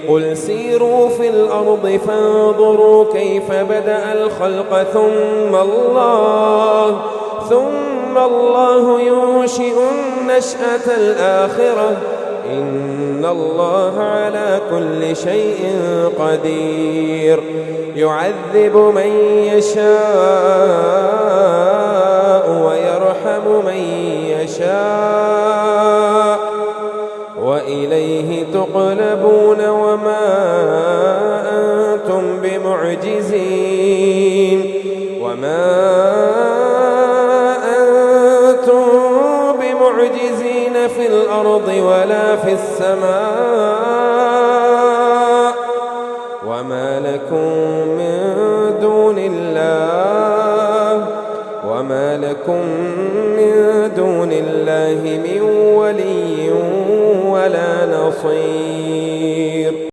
قل سيروا في الأرض فانظروا كيف بدأ الخلق ثم الله ينشئ النشأة الآخرة إن الله على كل شيء قدير يعذب من يشاء ويرحم من يشاء وإليه تقلبون